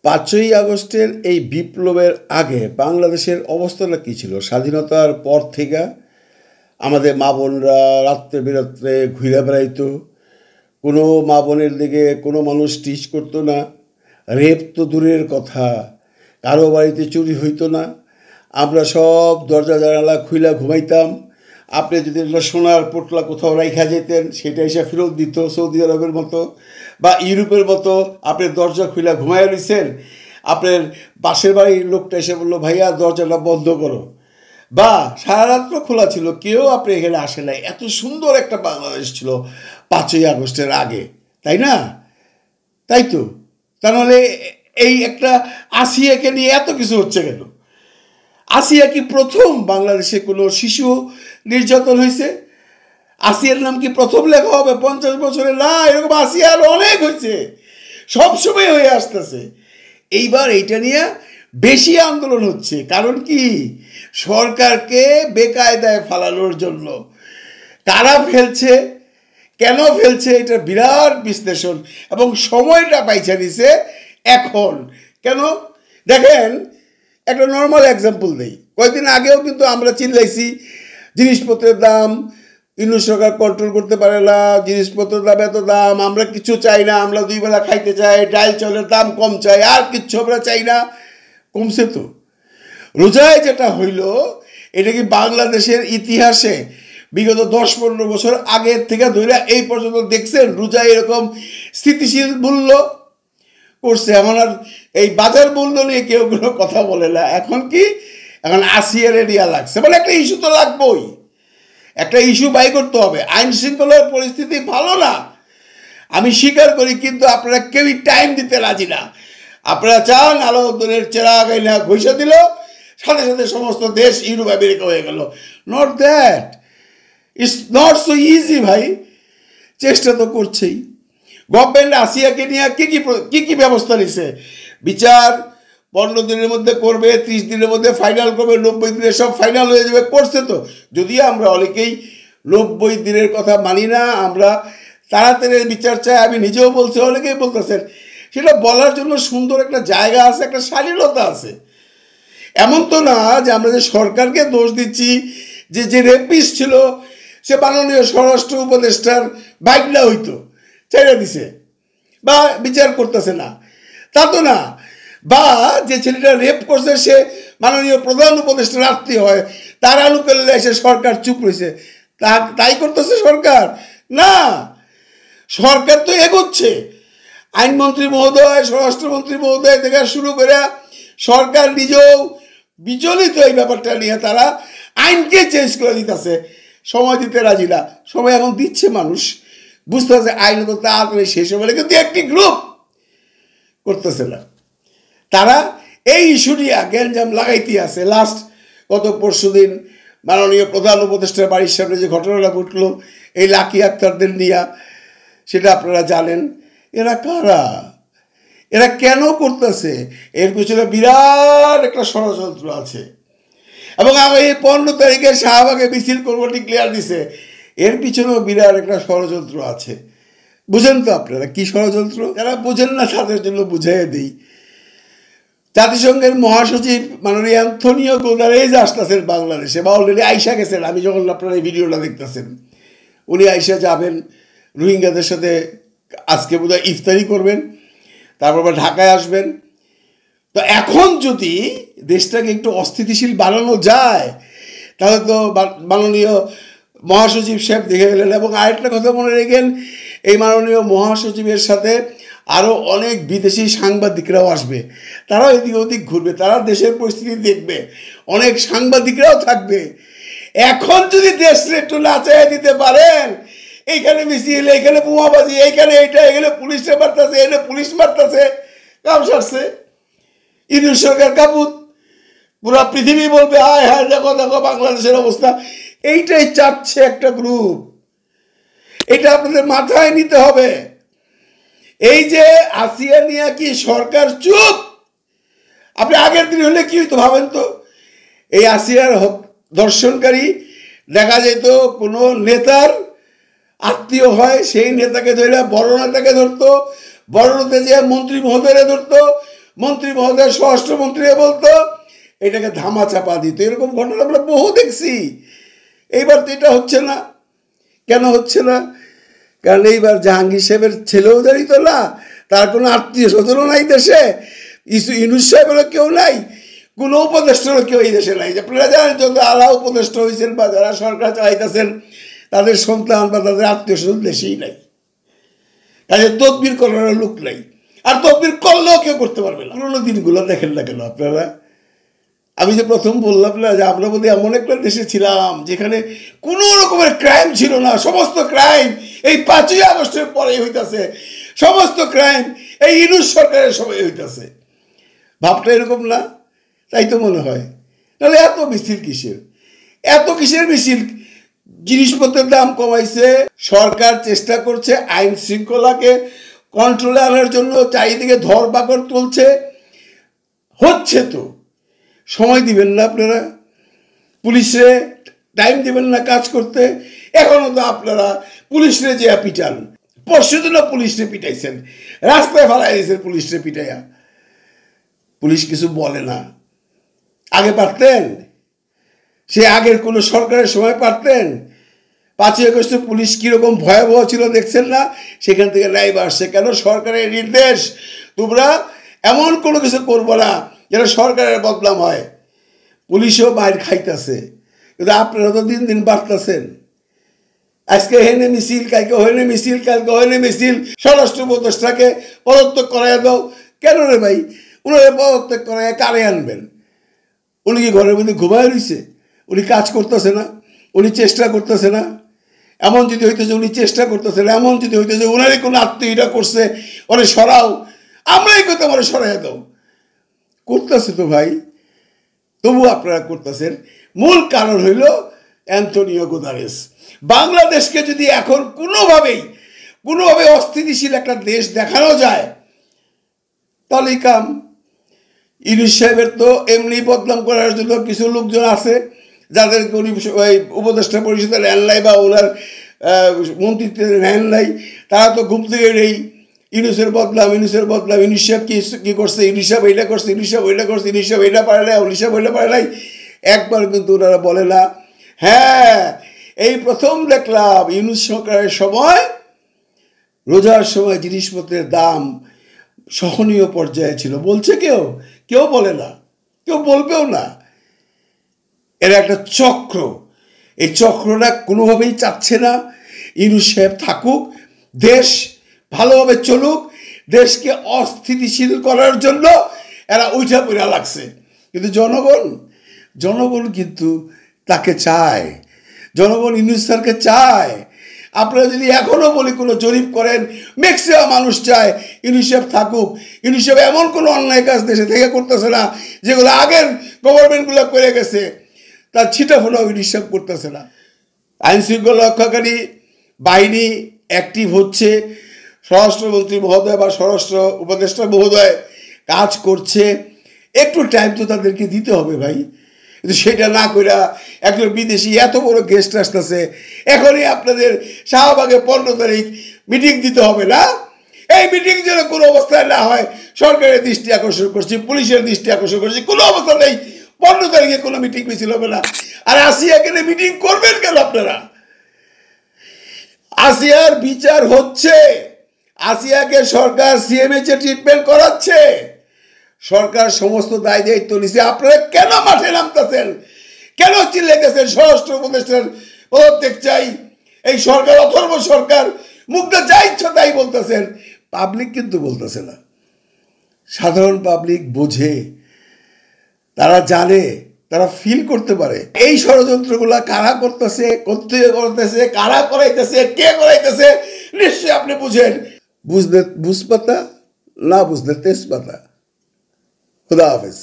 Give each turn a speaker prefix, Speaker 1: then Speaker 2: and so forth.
Speaker 1: ৫ই আগস্টের এই বিপ্লবের আগে বাংলাদেশের অবস্থাটা কী ছিল? স্বাধীনতার পর থেকে আমাদের মা বোনরা রাত্রে বিরাত্রে ঘুরে বেড়াইতো, কোনো মা বোনের দিকে কোনো মানুষ টিচ করতো না, রেপ তো দূরের কথা, কারো বাড়িতে চুরি হইতো না, আমরা সব দরজা জানালা খুইলা ঘুমাইতাম। আপনি যদি সোনার পোটলা কোথাও রাইখা যেতেন সেটা এসে ফেরত দিত, সৌদি আরবের মতো বা ইউরোপের মতো। আপনি দরজা খুইলা ঘুমাইয়া দিচ্ছেন, আপনার পাশের বাড়ির লোকটা এসে বললো ভাইয়া দরজাটা বন্ধ করো, বা সারা রাত্র খোলা ছিল, কেউ আপনি এখানে আসে নাই। এত সুন্দর একটা বাংলাদেশ ছিল ৫ই আগস্টের আগে, তাই না? তাই তো। তাহলে এই একটা আসিয়াকে নিয়ে এত কিছু হচ্ছে কেন? আসিয়া কি প্রথম বাংলাদেশে কোনো শিশু নির্যাতন হয়েছে? আসিয়ার নাম কি প্রথম লেখা হবে ৫০ বছরে? না, এরকম আসিয়া আরো অনেক হয়েছে, সবসময় হয়ে আসতেছে। এইবার এইটা নিয়ে বেশি আন্দোলন হচ্ছে। কারণ কি? সরকারকে বেকায়দায় ফালানোর জন্য। কারা ফেলছে, কেন ফেলছে, এটা বিরাট বিশ্লেষণ, এবং সময়টা পাইছে নিছে এখন। কেন দেখেন, একটা নর্মাল এক্সাম্পল দেই। কয়েকদিন আগেও কিন্তু আমরা চিল্লাইছি জিনিসপত্রের দাম ইউনিট সরকার কন্ট্রোল করতে পারে না, জিনিসপত্রের দাম এত দাম, আমরা কিছু চাই না, আমরা 2 বেলা খাইতে চাই, ডাল চালের দাম কম চাই, আর কিচ্ছু আমরা চাই না। কমছে তো। রোজায় যেটা হইল, এটা কি বাংলাদেশের ইতিহাসে বিগত 10-15 বছর আগের থেকে ধরে এই পর্যন্ত দেখছেন রোজায় এরকম স্থিতিশীল মূল্য করছে? এখন আর এই বাজার মূল্য নিয়ে কেউ কোনো কথা বলে না। এখন কি, এখন আসিয়ার এরিয়া লাগছে, মানে একটা ইস্যু তো লাগবেই, একটা ইস্যু বাই করতে হবে। আইন শৃঙ্খলার পরিস্থিতি ভালো না, আমি স্বীকার করি, কিন্তু আপনারা কেউই টাইম দিতে রাজি না। আপনারা চান আলোদের চেরাগ না ঘুষে দিল, সাথে সাথে সমস্ত দেশ ইউরোপ আমেরিকা হয়ে গেল। Not that, it's not so easy ভাই। চেষ্টা তো করছেই গভর্নমেন্ট। আসিয়াকে নিয়ে কী কী ব্যবস্থা নিছে? বিচার 15 দিনের মধ্যে করবে, 30 দিনের মধ্যে ফাইনাল করবে, 90 দিনে সব ফাইনাল হয়ে যাবে। করছে তো। যদিও আমরা অনেকেই 90 দিনের কথা মানি না, আমরা তাড়াতাড়ি বিচার চাই। আমি নিজেও বলছি, অনেকেই বলতেছেন। সেটা বলার জন্য সুন্দর একটা জায়গা আছে, একটা শালীনতা আছে। এমন তো না যে আমরা যে সরকারকে দোষ দিচ্ছি, যে রেপিস্ট ছিল সে মাননীয় স্বরাষ্ট্র উপদেষ্টার বাইকলা হইতো, ছেড়ে দিছে বা বিচার করতেছে না, তা তো না। বা যে ছেলেটা রেপ করছে সে মাননীয় প্রধান উপদেষ্টার আত্মীয় হয়, তার আনুকূল্যে এসে সরকার চুপ রয়েছে, তাই করতেছে সরকার? না, সরকার তো এগোচ্ছে। আইনমন্ত্রী মহোদয়, স্বরাষ্ট্রমন্ত্রী মহোদয় থেকে শুরু করে সরকার নিজেও বিচলিত এই ব্যাপারটা নিয়ে। তারা আইনকে চেঞ্জ করে দিতেছে, সময় দিতে রাজি না। সময় এখন দিচ্ছে, মানুষ বুঝতেছে আইন তো তাড়াতাড়ি শেষ হবে, কিন্তু একটি গ্রুপ করতেছে না। তারা এই ইস্যু নিয়ে গ্যাঞ্জাম লাগাইতে আছে। লাস্ট গত পরশুদিন মাননীয় প্রধান উপদেষ্টার বাড়ির সামনে যে ঘটনাটা ঘটলো এই লাকি আক্তারদের নিয়ে, সেটা আপনারা জানেন। এরা কারা, এরা কেন করতেছে? এর পিছনে বিরাট একটা ষড়যন্ত্র আছে। এবং আমি এই 15 তারিখে শাহবাগে মিছিল করবো ডিক্লেয়ার দিছে, এর পিছনেও বিরাট একটা ষড়যন্ত্র আছে। বুঝেন তো আপনারা কি ষড়যন্ত্র? যারা বুঝেন না তাদের জন্য বুঝাইয়ে দিই। জাতিসংঘের মহাসচিব মাননীয় অ্যান্থনিও গুতেরেস আসতেছেন বাংলাদেশে, বা অলরেডি আইসা গেছেন। আমি যখন আপনারা এই ভিডিওটা দেখতেছেন, উনি আইসা যাবেন রোহিঙ্গাদের সাথে, আজকে বোধহয় ইফতারি করবেন, তারপর আবার ঢাকায় আসবেন। তো এখন যদি দেশটাকে একটু অস্থিতিশীল বানানো যায়, তাহলে তো মাননীয় মহাসচিব সাহেব দেখে গেলেন। এবং আরেকটা কথা মনে রেখেন, এই মাননীয় মহাসচিবের সাথে আরও অনেক বিদেশি সাংবাদিকরাও আসবে, তারাও এদিক ওদিক ঘুরবে, তারা দেশের পরিস্থিতি দেখবে, অনেক সাংবাদিকরাও থাকবে। এখন যদি দেশে একটু নাচাইয়া দিতে পারেন, এইখানে মিছিল, এইখানে বোমাবাজি, এইখানে এইটা, এখানে পুলিশে মারতেছে, এখানে পুলিশ মারতেছে, কাম সারছে। ইউনিট সরকার কাপুত, পুরো পৃথিবী বলবে হায় হায়, দেখো দেখো বাংলাদেশের অবস্থা। এইটাই চাচ্ছে একটা গ্রুপ। এটা আপনাদের মাথায় নিতে হবে। এই যে আসিয়া নিয়ে কি সরকার চুপ? আপনি আগের দিন হলে কি হইতো ভাবেন তো? এই আসিয়ার দর্শনকারী দেখা যেত কোনো নেতার আত্মীয় হয়, সেই নেতাকে ধরে বড় নেতাকে ধরতো, বড় নেতা যে মন্ত্রী মহোদয়রা ধরতো, মন্ত্রী মহোদয় স্বরাষ্ট্রমন্ত্রী বলতো, এটাকে ধামাচাপা দিত। এরকম ঘটনা আমরা বহু দেখছি। এইবার তো এটা হচ্ছে না। কেন হচ্ছে না? কারণ এইবার জাহাঙ্গীর সাহেবের ছেলেও জানিত না, তার কোনো আত্মীয় স্বজনও নাই দেশে, ইউনূস সাহেবেরও কেউ নাই, কোনো উপদেষ্টারও কেউ এই দেশে নাই। আপনারা জানেন যত আলা উপদেষ্টা হয়েছেন বা যারা সরকার চালাইতেছেন, তাদের সন্তান বা তাদের আত্মীয় স্বজন দেশেই নাই। কাজে তদবির করার লোক নাই, আর তদবির করলেও কেউ করতে পারবে না। পুরোনো দিনগুলো দেখেন না কেন আপনারা? আমি যে প্রথম বললাম না যে আমরা বোধহয় এমন একটা দেশে ছিলাম যেখানে কোনো রকমের ক্রাইম ছিল না। সমস্ত ক্রাইম এই 5ই আগস্টের পরে হইতেছে, সমস্ত ক্রাইম এই ইউনূস সরকারের সময় হইতেছে। ভাবটা এরকম না? তাই তো মনে হয়। তাহলে এত মিছিল কিসের? এত কিসের মিছিল? জিনিসপত্রের দাম কমাইছে, সরকার চেষ্টা করছে আইন শৃঙ্খলাকে কন্ট্রোলে আনার জন্য, চারিদিকে ধরপাকড় তুলছে। হচ্ছে তো, সময় দিবেন না আপনারা? পুলিশে টাইম দিবেন না কাজ করতে? এখনো তো আপনারা পুলিশরে যে পিটান, পরশু দিনও পুলিশরে পিটাইছেন, রাস্তায় ফেলাই দিয়েছেন পুলিশরে পিটাইয়া। পুলিশ কিছু বলে না। আগে পারতেন? সে আগের কোনো সরকারের সময় পারতেন? 5ই আগস্টে পুলিশ কীরকম ভয়াবহ ছিল দেখছেন না? সেখান থেকে লাইভ আসছে। কেন? সরকারের নির্দেশ, তোমরা এমন কোনো কিছু করবো না যেন সরকারের বদনাম হয়। পুলিশও মাইর খাইতেছে, কিন্তু আপনারা তো দিন দিন বাড়তেছেন। আজকে হেনে মিছিল, কালকে হয়নি মিছিল, কালকে হয়নি মিছিল। স্বরাষ্ট্র উপদেষ্টাকে পদত্যাগ করাইয়া দাও। কেন রে ভাই? উনারে পদত্যাগ করাইয়া কারে আনবেন? উনি কি ঘরের মধ্যে ঘুমায় রয়েছে? উনি কাজ করতেছে না? উনি চেষ্টা করতেছে না? এমন যদি হইতেছে উনি চেষ্টা করতেছে না, এমন যদি হইতেছে ওনারই কোনো আত্মীয়টা করছে, ওরে সরাও, আমরাই করতে আমার সরাইয়া দাও, করতেছে তো ভাই। তবু আপনারা করতেছেন। মূল কারণ হইল অ্যান্টনিও গুতেরেস। বাংলাদেশকে যদি এখন কোনোভাবে অস্থিতিশীল একটা দেশ দেখানো যায়, তাহলে কাম। ইউনূস সাহেবের তো এমনি বদনাম করার জন্য কিছু লোকজন আছে, যাদের উনি ওই উপদেষ্টা পরিষদের নেন নাই বা ওনার মন্ত্রিত্বের নেন নাই। তারা তো ঘুম থেকে নেই, ইউনূসের বদনাম, ইউনূস সাহেব কী করছে, ইউনূস সাহেব এইটা করছে, ইউনূস সাহেব ওইটা করছে, ইউনূস সাহেব এইটা পারে নাই, ইউনূস সাহেব ওইটা পারে নাই। একবার কিন্তু ওনারা বলে না। হ্যাঁ, এই প্রথম দেখলাম ইউনূস সরকারের সময়, রোজার সময় জিনিসপত্রের দাম সহনীয় পর্যায়ে ছিল। বলছে কেউ বলে না, কেউ বলবেও না। এরা একটা চক্র। এই চক্রটা কোনোভাবেই চাচ্ছে না ইউনূস সাহেব থাকুক, দেশ ভালোভাবে চলুক। দেশকে অস্থিতিশীল করার জন্য এরা উঠা পড়া লাগছে। কিন্তু জনগণ কিন্তু তাকে চায়। জনগণ ইউনূস স্যারকে চায়। আপনারা যদি এখনও বলি কোনো জরিপ করেন, ম্যাক্সিমাম মানুষ চায় ইউনূস সাহেব থাকুক। ইউনূস সাহেব এমন কোনো অন্যায় কাজ দেশে থেকে করতেছে না যেগুলো আগের গভর্নমেন্টগুলো করে গেছে, তার ছিটাফোটাও ইউনূস সাহেব করতেছে না। আইন শৃঙ্খলা রক্ষাকারী বাহিনী অ্যাক্টিভ হচ্ছে, স্বরাষ্ট্রমন্ত্রী মহোদয় বা স্বরাষ্ট্র উপদেষ্টা মহোদয় কাজ করছে। একটু টাইম তো তাদেরকে দিতে হবে ভাই। কিন্তু সেটা না করে একজন বিদেশি এত বড় গেস্ট আসতেছে, এখনই আপনাদের শাহবাগে 15 তারিখ মিটিং দিতে হবে না? এই মিটিং যেন কোনো অবস্থায় না হয়, সরকারের দৃষ্টি আকর্ষণ করছি, পুলিশের দৃষ্টি আকর্ষণ করছি, কোনো অবস্থা নেই 15 তারিখে কোনো মিটিং মিছিল হবে না। আর আসিয়াকে মিটিং করবেন কেন আপনারা? আসিয়ার বিচার হচ্ছে, আসিয়াকে সরকার সিএমএইচে ট্রিটমেন্ট করাচ্ছে, সরকার সমস্ত দায় দায়িত্ব নিছে। আপনারা কেন মাঠে নামতেছেন? কেন চিল্লাইতেছেন স্বরাষ্ট্র উপদেষ্টার পদত্যাগ চাই? এই সরকার অথর্ব সরকার, মুখটা যা ইচ্ছা তাই বলতেছেন। পাবলিক কিন্তু বলতেছে না, সাধারণ পাবলিক বোঝে, তারা জানে, তারা ফিল করতে পারে এই ষড়যন্ত্রগুলা কারা করতেছে, কোত্থেকে করতেছে, কারা করাইতেছে, কে করাইতেছে। নিশ্চয়ই আপনি বুঝেন। বুঝলে বুঝপাতা, না বুঝলে তেজপাতা। খুদা হাফেজ।